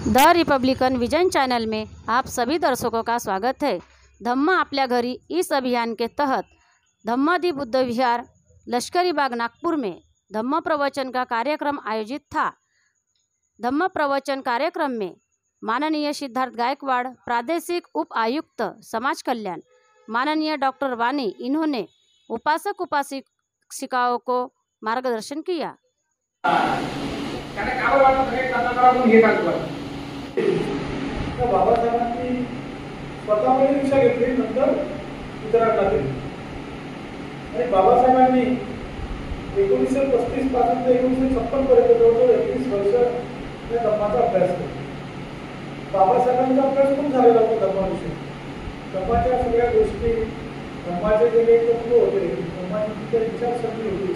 The Republican vision channel में आप सभी दर्शकों का स्वागत है। धम्म आपल्या घरी इस अभियान के तहत धम्मादि बुद्ध विहार लश्करी बाग नागपुर में धम्म प्रवचन का कार्यक्रम आयोजित था। धम्म प्रवचन कार्यक्रम में माननीय सिद्धार्थ गायकवाड़ प्रादेशिक उप आयुक्त समाज कल्याण माननीय डॉक्टर वानी इन्होंने उपासक उपासिकाओं को मार्गदर्शन किया। बाबासाहेबांनी स्वतःमध्ये दीक्षा घेतली, नंतर इतरांना दिली। आणि बाबासाहेबांनी 1935 पासून ते 1956 पर्यंत जवळजवळ 21 वर्ष या धम्माचा अभ्यास केला। बाबासाहेबांचा अभ्यास खूप झालेला होता धम्माविषयी। धम्माच्या सगळ्या गोष्टी, धम्माचे जे काही तत्व होते, धम्माची विचारसरणी होती,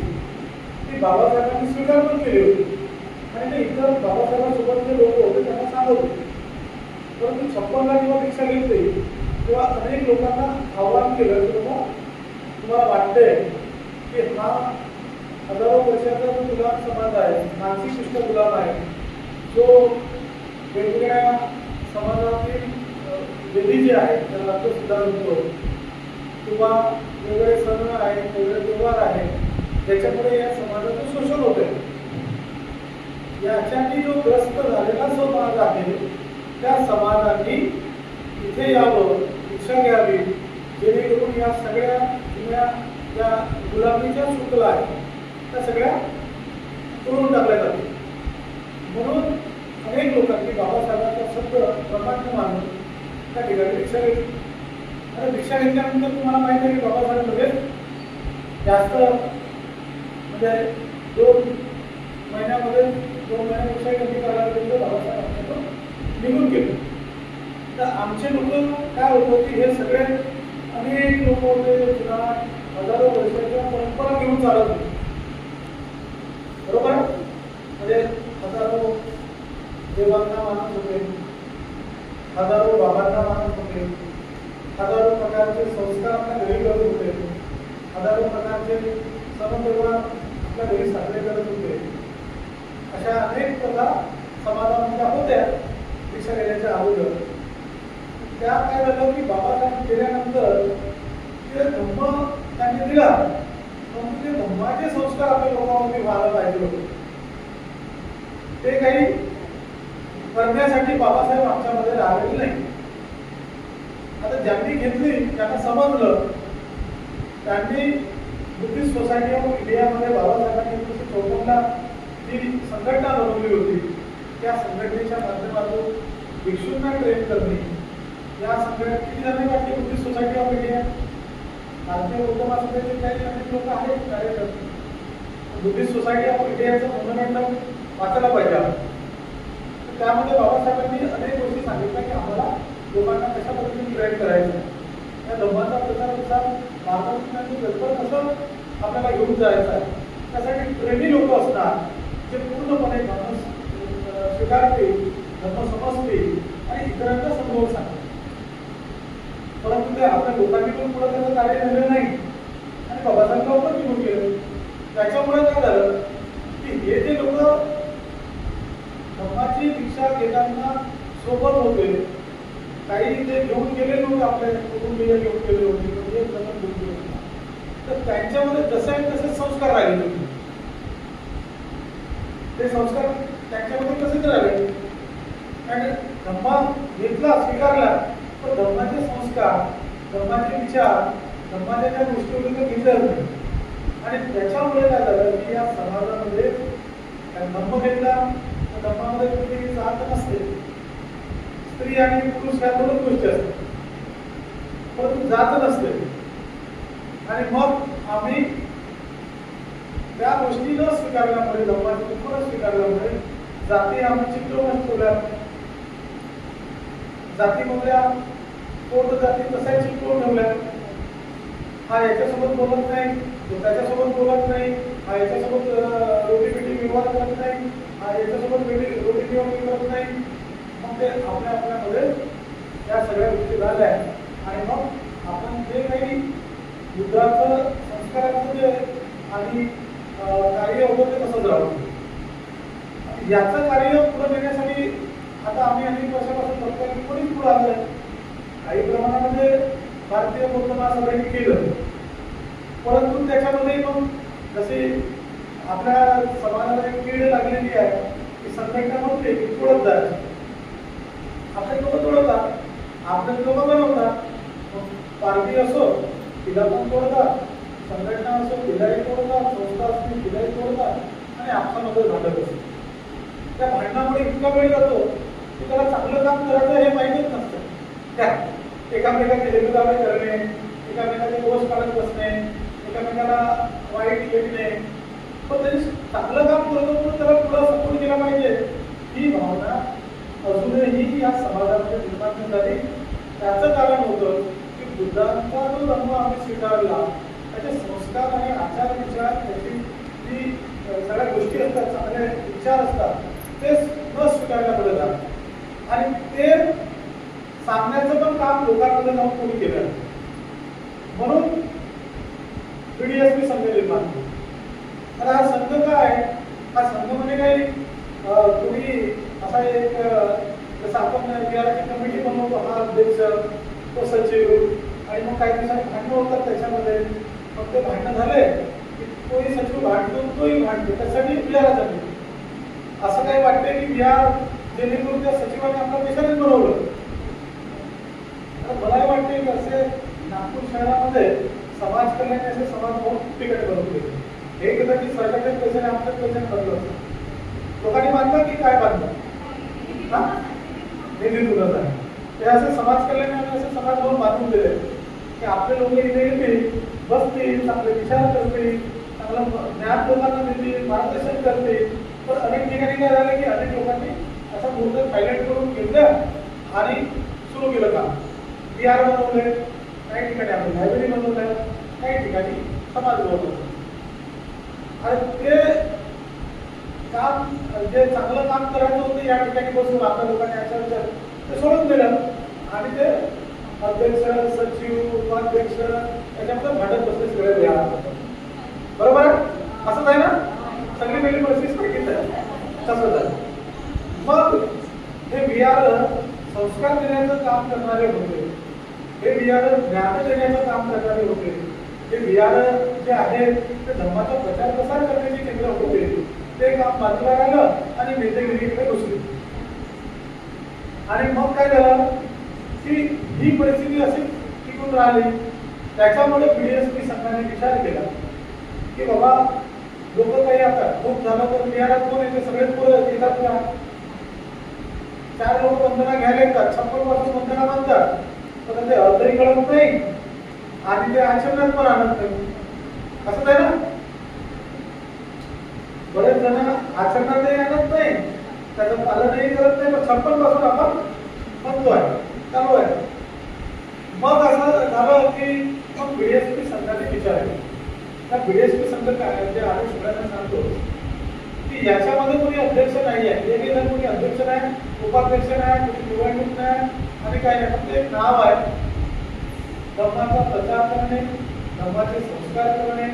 ती बाबासाहेबांनी स्वीकार पण केली होती आणि ते इतर बाबासाहेबांसोबत जे लोक होते त्यांना सांगत होते। परंतु 56 ला जेव्हा दीक्षा घेतली तेव्हा अनेक लोकांना आव्हान केलं की बाबा तुम्हाला वाटतंय की हा हजारो वर्षाचा जो गुलाम समाज आहे, मानसिक गुलाम आहे, जो वेगवेगळ्या समाजातील विधी जे आहेत त्याला अर्थ सुधारतो किंवा वेगवेगळे सण आहेत, वेगवेगळे व्यवहार आहेत, त्याच्यामुळे या समाजाचं शोषण होते। याच्यानी जो ग्रस्त झालेला समाज आहे त्या समाजाने इथे यावं, दीक्षा घ्यावी, जेणेकरून या सगळ्या जुन्या ज्या गुलामीच्या शुक्ला आहेत त्या सगळ्या तोडून टाकल्या जातील। म्हणून अनेक लोकांनी बाबासाहेबांचा शब्द प्रमाण मानून त्या ठिकाणी दीक्षा घेतली। आणि दीक्षा घेतल्यानंतर तुम्हाला माहिती आहे की बाबासाहेब लगेच जास्त म्हणजे 2 महिन्यामध्ये 2 महिन्यापेक्षा कमी कालावधीमध्ये बाबासाहेब निघून गेले। तर आमचे लोक काय होतं की हे सगळे अनेक लोक होते, जुना हजारो वर्षाच्या परंपरा घेऊन चालत होते, बरोबर। म्हणजे हजारो देवांना मानत होते, हजारो बाबांना मानत होते, हजारो प्रकारचे संस्कार आपल्या घरी करत होते, हजारो प्रकारचे सणव्यवहार आपल्या घरी साजरे करत होते। अशा अनेक प्रथा समाजामध्ये होत्या दीक्षा घेण्याच्या अगोदर। त्या काय झालं की बाबासाहेब गेल्यानंतर ते धम्म त्यांनी दिला, पण ते धम्माचे संस्कार आपल्या लोकांमध्ये व्हायला पाहिजे होते, ते काही करण्यासाठी बाबासाहेब आमच्यामध्ये राहिलेले नाही। आता ज्यांनी घेतली त्यांना समजलं, त्यांनी बुद्धिस्ट सोसायटी ऑफ इंडियामध्ये बाबासाहेबांनी 1954 ला जी संघटना बनवली होती त्या संघटनेच्या माध्यमातून भिक्षूंना ट्रेन करणे, या संघटनेत किती जण वाटते बुद्धिस्ट सोसायटी ऑफ इंडिया, भारतीय उपमहासत्तेचे काही अनेक लोक आहेत कार्यकर्ते। बुद्धिस्ट सोसायटी ऑफ इंडियाचं मंत्रिमंडळ वाचायला पाहिजे। त्यामध्ये बाबासाहेबांनी अनेक गोष्टी सांगितल्या की आम्हाला लोकांना कशा पद्धतीने ट्रेन करायचं, या धम्माचा प्रचार मार्गदर्शनाची गडबड कसं आपल्याला घेऊन जायचं आहे, त्यासाठी ट्रेनी लोक असणार जे पूर्णपणे धम्म स्वीकारतील, धम्म समजतील आणि इतरांना समजावून सांगतील। परंतु ते आपल्या लोकांनी पण पुढे त्याचं कार्य झालेलं नाही आणि बाबासाहेब लवकर निघून गेले। त्याच्यामुळे काय झालं की हे जे लोक धम्माची दीक्षा घेताना सोबत होते, काही जे घेऊन गेले लोक आपल्या कुटुंबीय घेऊन गेले होते, म्हणजे घेऊन गेले होते, तर त्यांच्यामध्ये जसे तसे संस्कार राहिले होते, ते संस्कार त्यांच्यामध्ये कसे राहिले। आणि धम्मा घेतला, स्वीकारला, तर धम्माचे संस्कार, धम्माचे विचार, धम्माच्या ज्या गोष्टी होत्या त्या घेतल्या होत्या। आणि त्याच्यामुळे काय झालं की या समाजामध्ये धम्म घेतला तर धम्मामध्ये कुठेही जात नसते, स्त्री आणि पुरुष ह्या 2 गोष्टी असतात, परंतु जात नसते। आणि मग आम्ही त्या गोष्टी न स्वीकारल्यामुळे, धम्माचे तत्व स्वीकारल्यामुळे जाती आम्ही चिकटवून ठेवल्या, जातीमधल्या कोण जाती कशा चिकटवून ठेवल्या, हा याच्यासोबत बोलत नाही, तो त्याच्यासोबत बोलत नाही, हा याच्यासोबत रोटीपिटी व्यवहार करत नाही, हा याच्यासोबत रोटी व्यवहार करत नाही। मग ते आपल्यामध्ये या सगळ्या गोष्टी झाल्या आणि मग आपण जे काही युद्धाचं संस्काराचं जे आणि कार्य होतं ते कसं राहू, याचं कार्य पुढे नेण्यासाठी आता आम्ही झालंय. काही प्रमाणामध्ये भारतीय बौद्ध महासभेने केलं, परंतु त्याच्यामध्ये मग जशी आपल्या समाजाला एक कीड लागलेली आहे की संघटना म्हणते की तोडत जायचं. आपले लोक तोडतात, आपले लोक बनवतात. पारधी असो तिला पण तोडतात, संघटना असो तिलाही तोडतात, संस्था असतील तिलाही तोडतात आणि आपसामध्ये भांडत असतो. त्या भांडणामुळे इतका वेळ जातो की त्याला चांगलं काम करायचं हे माहीतच नसतं. त्या एकामेकाचे हेलुदावे करणे, एकामेकाचे दोष काढत बसणे, एकामेकाला वाईट लेखणे, पण तरी चांगलं काम करतो म्हणून त्याला पुढं सपोर्ट केला पाहिजे ही भावना अजूनही या समाजामध्ये निर्माण झाली. त्याचं कारण होतं की बुद्धांचा जो धर्म आम्ही स्वीकारला त्याचे संस्कार आणि आचार विचार, त्याची जी सगळ्या गोष्टी असतात, चांगले विचार असतात, ते न स्वीकारल्यामुळे झालं आणि ते सांगण्याचं पण काम लोकांमध्ये जाऊन कोणी केलं. म्हणून BDSP संघ निर्माण केला. तर हा संघ काय आहे? हा संघ म्हणजे काही तुम्ही असा एक जसं आपण बिहाराची कमिटी बनवतो, हा अध्यक्ष, तो सचिव, आणि मग काही दिवसांनी भांडणं होतात त्याच्यामध्ये. मग ते भांडणं झाले की तोही सचिव भांडतो, तोही भांडतो, त्यासाठी बिहाराचा नाही. असं काही वाटतंय की बिहार जेणेकरून त्या सचिवाने आपल्या देशानेच बनवलं. मला वाटते की असे नागपूर शहरामध्ये समाज कल्याण असे समाज बहुत तिकट बनवले. हे कदाचित सरकारच्या पैशाने आपल्या पैशाने बनलं. लोकांनी बांधलं की काय बांधलं? हा निधी तुलत आहे. ते असं समाज कल्याणाने असे समाज भवन बांधून दिले की आपले लोक इथे येतील, बसतील, चांगले विचार करतील, चांगलं ज्ञान लोकांना देतील, मार्गदर्शन करतील. पण अनेक ठिकाणी काय झालं की अनेक लोकांनी असा मुद्दा सायलेंट करून घेतलं आणि सुरू केलं काम. बिहार बनवले, काही ठिकाणी आपण लायब्ररी बनवल्या, काही ठिकाणी समाज बनवलं. आणि ते काम जे चांगलं काम करायचं होतं या ठिकाणी बसून आपल्या लोकांनी याच्यावर ते सोडून दिलं आणि ते अध्यक्ष, सचिव, उपाध्यक्ष याच्यामध्ये भांडत बसले सगळे बिहार. बरोबर असंच आहे ना? सगळी वेगळी परिस्थिती सांगितलं तसं झालं. मग हे बिहार संस्कार देण्याचं काम करणारे होते, हे बिहार ज्ञान देण्याचं काम करणारे होते, हे बिहार जे आहेत ते धर्माचा प्रचार प्रसार करण्याचे केंद्र होते. ते काम बाजूला राहिलं आणि नेतेगिरीकडे घुसले. आणि मग काय झालं की ही परिस्थिती अशी टिकून राहिली. त्याच्यामुळे BDSP संघाने विचार केला की बाबा लोक काही आता खूप झालं तर बिहारात कोण येते? सगळेच पोरं येतात का? 4 लोक वंदना घ्यायला येतात, 56 पासून वंदना बांधतात, पण ते अर्धही कळत नाही आणि ते आचरणात पण आणत नाही. असंच आहे ना? बरेच जण आचरणातही आणत नाही, त्याचं पालनही करत नाही, पण 56 पासून आपण म्हणतोय, चालू आहे. मग असं झालं की मग BDSP संघाने विचार केला. त्या BDSP संघ काय जे आम्ही सगळ्यांना सांगतो की याच्यामध्ये कोणी अध्यक्ष नाही आहे, एक जण कोणी अध्यक्ष नाही, उपाध्यक्ष नाही, कोणी निवडणूक नाही आणि काय नाही, फक्त एक नाव आहे. धर्माचा प्रचार करणे, धर्माचे संस्कार करणे,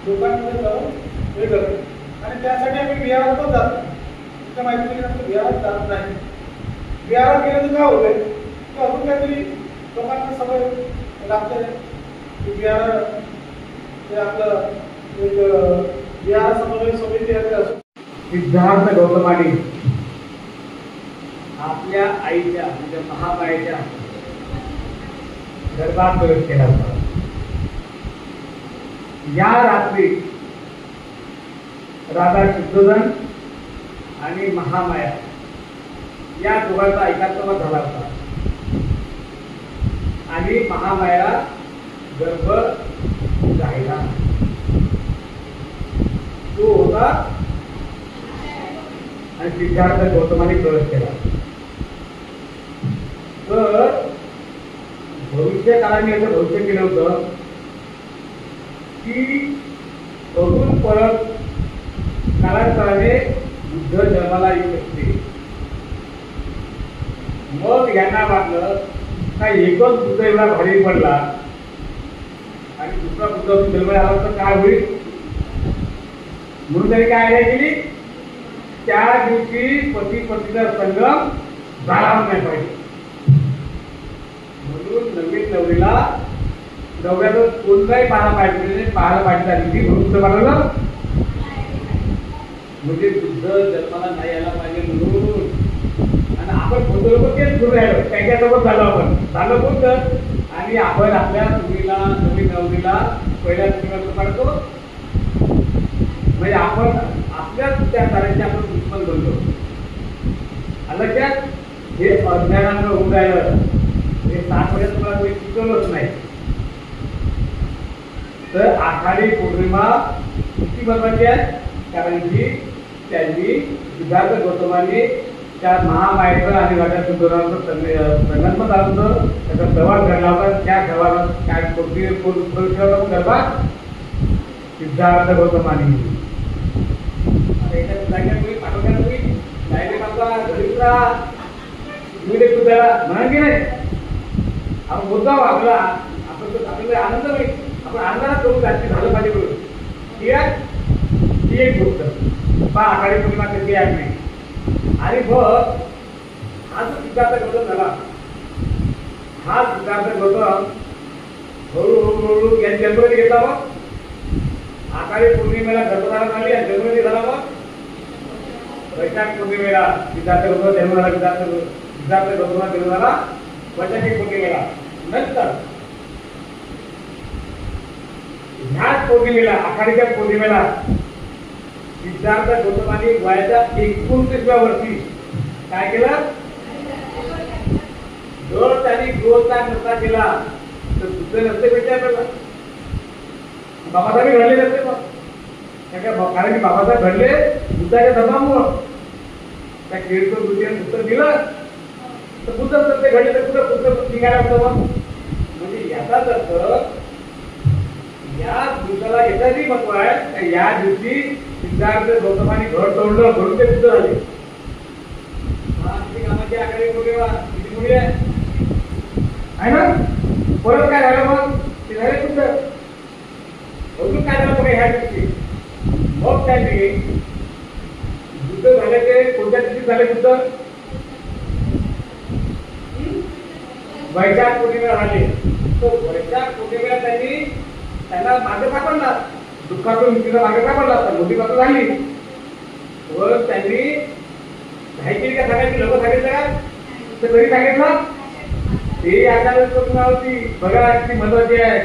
लोकांमध्ये जाऊन हे करणे. आणि त्यासाठी आम्ही बिहारात पण जातो. तुमच्या माहितीनंतर बिहारात जात नाही. बिहारात गेलं तर काय होते की अजून काहीतरी लोकांना सवय लागते की बिहार हे आपलं एक बिहार समन्वय समिती आहे. सिद्धार्थ गौतमाने आपल्या आईच्या म्हणजे महामायेच्या दरबार प्रवेश केला होता. या रात्री राधा शुद्धोधन आणि महामाया या दोघांचा एकात्मता झाला होता आणि महामाया गर्भ राहिला. तो होता आणि सिद्धार्थ गौतमाने प्रवेश केला. तर भविष्य काळाने असं भविष्य केलं होतं की अजून परत कालांतराने बुद्ध जन्माला येऊ शकते. मग यांना वाटलं का एकच बुद्ध एवढा भारी पडला आणि दुसरा बुद्ध जन्माला आला तर काय होईल, म्हणून त्यांनी काय आयडिया केली, त्या दिवशी पती पत्नीचा संगम झाला नाही पाहिजे. नवरीला नवऱ्याचं कोणताही पाहायला पाहिजे झाली भरून बनवलं म्हणजे दुध जन्माला नाही यायला पाहिजे म्हणून. आणि आपण कोणतं लोक तेच घेऊन राहिलो त्यांच्यासोबत झालं कोणतं. आणि आपण आपल्या मुलीला नवीन नवरीला पहिल्या दिवस पाडतो म्हणजे आपण आपल्याच त्या कार्याचे आपण दुश्मन बनतो. लक्षात हे अज्ञानानं होऊन राहिलं हे 7 वर्ष तुम्हाला कोणी शिकवलंच नाही. तर आषाढी पौर्णिमा किती महत्वाची आहे कारण की त्यांनी सिद्धार्थ गौतमांनी त्या महामायेचं आणि राजा सुंदराचं संगम झालं होतं. त्याचा प्रवास घडला होता. त्या प्रवासात काय कोणती गर्भात सिद्धार्थ गौतमांनी पाठवल्या तुम्ही डायरे बाबा घरीच राहा तुम्ही ते तुझ्याला म्हणा की नाही आपण बोलतो आपला आपल्याला आनंद होईल आपण आनंदात करून जास्त झालं पाहिजे करून ठीक आहे. ती एक गोष्ट बा आषाढी पौर्णिमा कधी आहे नाही. आणि मग हा जो सिद्धार्थ गौतम झाला हा सिद्धार्थ गौतम हळूहळू यांनी जन्मदिन घेतला. मग आषाढी पौर्णिमेला गर्भधारण झाली आणि जन्मदिन झाला. मग वैशाख पौर्णिमेला सिद्धार्थ गौतम जन्म झाला. सिद्धार्थ गौतम जन्म झाला वैशाखी पौर्णिमेला. नंतर ह्याच पौर्णिमेला आषाढीच्या पौर्णिमेला सिद्धार्थ गौतमांनी वयाच्या 29व्या वर्षी काय केलं जर त्यांनी गृहस्था नसता केला तर दुसरे नसते विचार केला बाबासाहेब घडले नसते. मग कारण की बाबासाहेब घडले बुद्धाच्या धर्मामुळं त्या खेळचं दुसऱ्याने उत्तर दिलं तर बुद्ध सत्य घडले तर कुठं पुस्तक निघायला होतं. मग म्हणजे याचाच अर्थ या दिवसाला याचाही महत्व आहे. या दिवशी सिद्धार्थ गौतमांनी घर तोडलं म्हणून ते बुद्ध झाले. कामाची आकडे पौर्णिमा किती मोठी आहे ना. परत काय झालं मग ते झाले बुद्ध. अजून काय झालं बघा ह्या दिवशी मग त्यांनी बुद्ध झाले ते कोणत्या दिवशी झाले बुद्ध वैशाख पौर्णिमेला झाले. तो वैशाख पौर्णिमेला त्यांना मागे सापडला दुःखातून मुक्तीला मागे सापडला असता मोठी बात झाली. व त्यांनी काही केली का सांगायची लोक सांगितलं का तर तरी सांगितलं ते आचार्य पौर्णिमा होती बघा किती महत्वाची आहे.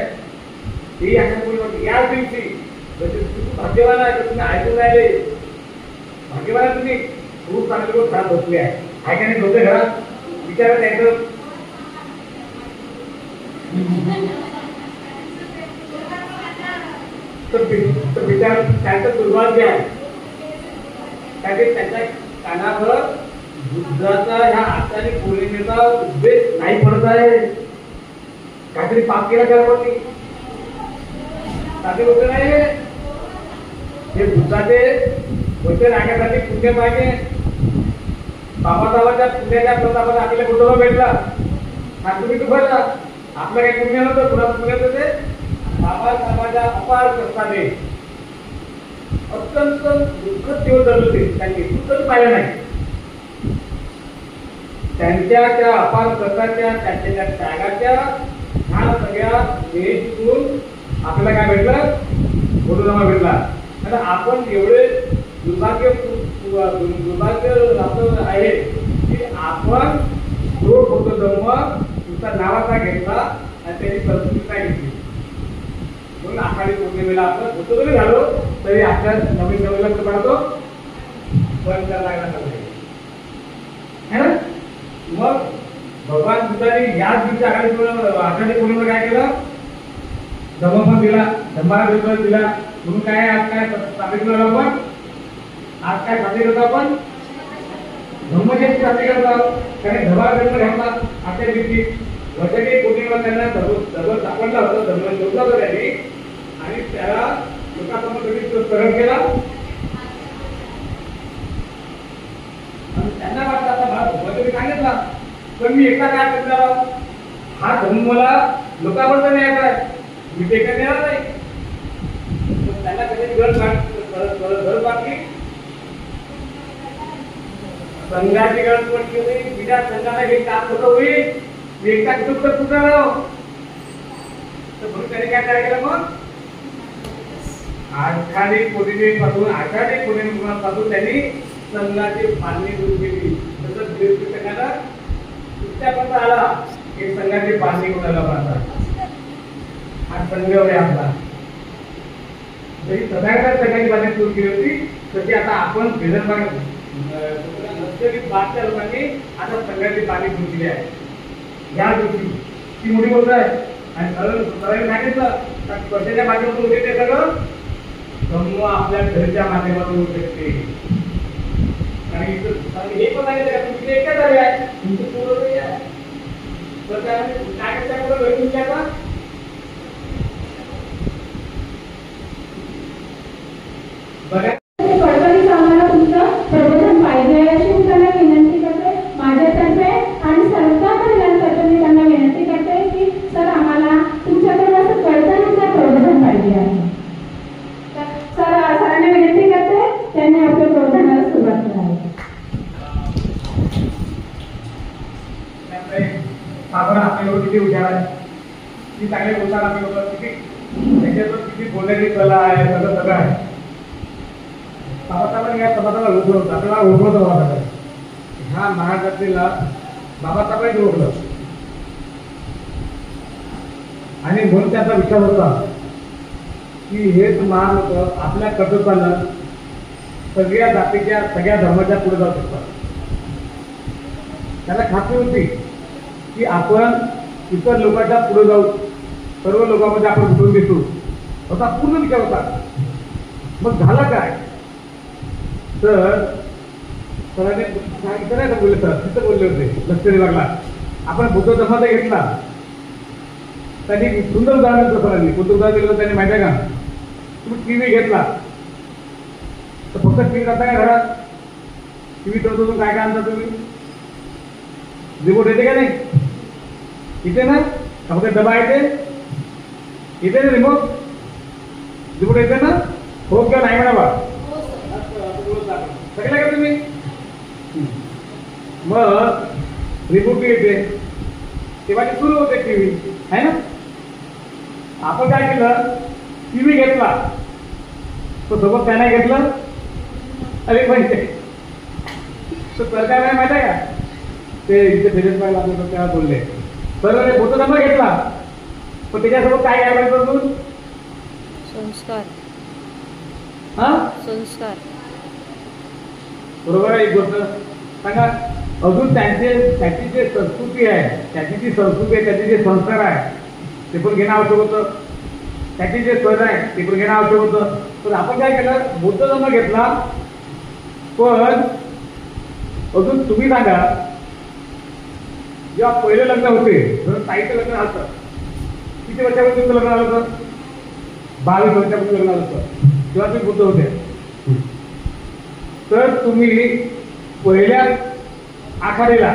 ती आचार्य पौर्णिमा याच दिवशी तुम्ही भाग्यवान आहे तर तुम्ही ऐकून राहिले भाग्यवान आहे तुम्ही खूप चांगले लोक घरात बसले आहे ऐकाने झोपले घरात विचारत यायचं तर विचार त्यांचं दुर्भाग्य आहे कारण त्याच्या कानावर बुद्धाचा ह्या आषाढी पौर्णिमेचा उद्देश नाही पडत आहे. काहीतरी पाप केला त्यावरती साधी गोष्ट नाही. हे बुद्धाचे वचन राखण्यासाठी पुण्य पाहिजे. बाबासाहेबांच्या पुण्याच्या प्रतापाने आपल्याला कुठं भेटला हा तुम्ही तू भरला आपलं काही पुण्य नव्हतं कुणाचं पुण्य होतं ते बाबासाहेबांच्या अपार कष्टाने अत्यंत दुःखद दिवस धरले होते. त्यांनी कुठंच पाहिलं नाही. त्यांच्या त्या अपार कष्टाच्या त्यांच्या त्या त्यागाच्या ह्या सगळ्या देशून आपल्याला काय भेटलं गुरुनामा भेटला. आणि आपण एवढे दुर्भाग्य आपलं आहे की आपण जो बौद्ध धर्म तुमचा नावाचा घेतला आणि त्याची संस्कृती काय घेतली. म्हणून आषाढी पौर्णिमेला आपण होतो जरी झालो तरी आपल्या नवीन नवीला कुठे पाहतो बंद करायला लागला. मग भगवान बुद्धांनी याच दिवशी आषाढी पौर्णिमेला काय केलं धम्मपद दिला धम्माला दिला म्हणून काय आज काय साजरी करतो आपण आज काय साजरी करतो आपण धम्मजयंती साजरी करतो. त्याने धम्माला जन्म घातला आजच्या दिवशी वैशाखी पौर्णिमा त्यांना सर्व सापडला होता धर्म शोधला होता त्यांनी आणि त्याला लोकांसमोर स्मरण केला आणि त्यांना वाटतं आता मला तुम्ही सांगितला पण मी एकटा काय करणार हा धर्म मला लोकांपर्यंत न्यायचा आहे मी ते काय देणार नाही. त्यांना कधी गरज वाटली संघाची गरज पडली होती बिना संघाला हे काम कसं होईल एकटा कुटुंब कुठं राहो तर म्हणून त्याने काय तयार केलं मग आषाढी पौर्णिमेपासून त्यांनी संघाची बांधणी सुरू केली. तसंच दीर्घ इतक्यापर्यंत आला की संघाची बांधणी कोणाला बांधतात. हा संघ आहे आपला. जरी सदाकाळ संघाची बांधणी सुरू केली होती तशी आता आपण लष्करी बादच्या लोकांनी आता संघाची बांधणी सुरू केली आहे. या दिवशी ती मोठी गोष्ट आहे. आणि सरळ सांगितलं कशाच्या माध्यमातून होते ते सगळं धम्म आपल्या घरच्या माध्यमातून होऊ शकते. आणि हे पण सांगितलं का तुम्ही एकट्या झाले आहे तुमचं पूर्ण आहे. तर काय त्यामुळे घरी तुमच्या आता बघा कळकळीत आम्हाला तुमचं प्रबोधन पाहिजे अशी मी त्यांना विनंती करते. माझ्यातर्फे आणि सर्व महिलांतर्फे मी त्यांना विनंती करते की सर आम्हाला तुमच्याकडे असं कळकळीचं प्रबोधन पाहिजे आहे. सरांना विनंती करते त्यांनी आपल्या प्रबोधनाला सुरुवात करावी. साधारण आपल्यावर किती हुशार आहे, किती चांगले बोलतात आपल्याबरोबर, किती त्याच्यावर किती बोलण्याची कला आहे, सगळं आहे. बाबासाहेबांनी या समाजाला रोखलं होतं. आपल्याला रोखलं होतं बाबासाहेब. ह्या महाराष्ट्रातला बाबासाहेबांनी रोखलं आणि म्हणून त्याचा विचार होता की हेच महान लोक आपल्या कर्तृत्वानं सगळ्या जातीच्या सगळ्या धर्माच्या पुढे जाऊ शकतात. त्याला खात्री होती की आपण इतर लोकांच्या पुढे जाऊ, सर्व लोकांमध्ये आपण उठून दिसू असा पूर्ण विचार होता. मग झालं काय तर सरांनी इथं नाही बोलले, सर तिथं बोलले होते लष्करी बागला. आपण बुद्ध धर्माचा घेतला त्यांनी सुंदर उदाहरण दिलं सरांनी. कोणतं उदाहरण दिलं त्यांनी माहिती आहे का? तुम्ही टी व्ही घेतला तर फक्त टी व्ही जाता का घरात? टी व्ही ठेवतो काय काय आणता तुम्ही? रिमोट येते का नाही? इथे ना फक्त डबा येते, इथे ना रिमोट येते ना? हो किंवा नाही म्हणा बा सगळं का तुम्ही? मग रिमोट येते तेव्हा ते सुरू होते टी व्ही आहे ना. आपण काय केलं, टी व्ही घेतला तो सोबत काय नाही घेतलं, अरे माहिती तर सरकार काय माहिती आहे का? ते इथे फेजस पाहिजे आपल्याला तेव्हा बोलले बरोबर. फोटो नंबर घेतला पण त्याच्यासोबत काय घ्यायला पाहिजे अजून? संस्कार. हा संस्कार बरोबर आहे. एक गोष्ट सांगा अजून त्याची जे संस्कृती आहे, त्याची जी संस्कृती आहे, त्याचे जे संस्कार आहे ते पण घेणं आवश्यक होतं. त्याचे जे सण आहे ते पण घेणं आवश्यक होतं. तर आपण काय केलं, बुद्ध धर्म घेतला. पण अजून तुम्ही सांगा जेव्हा पहिले लग्न होते ताईचं लग्न झालं किती वर्षापूर्वी तुमचं लग्न झालं होतं? 22 वर्षापूर्वी लग्न झालं होतं तेव्हा तुम्ही बुद्ध होते. तर तुम्ही पहिल्या आखाडीला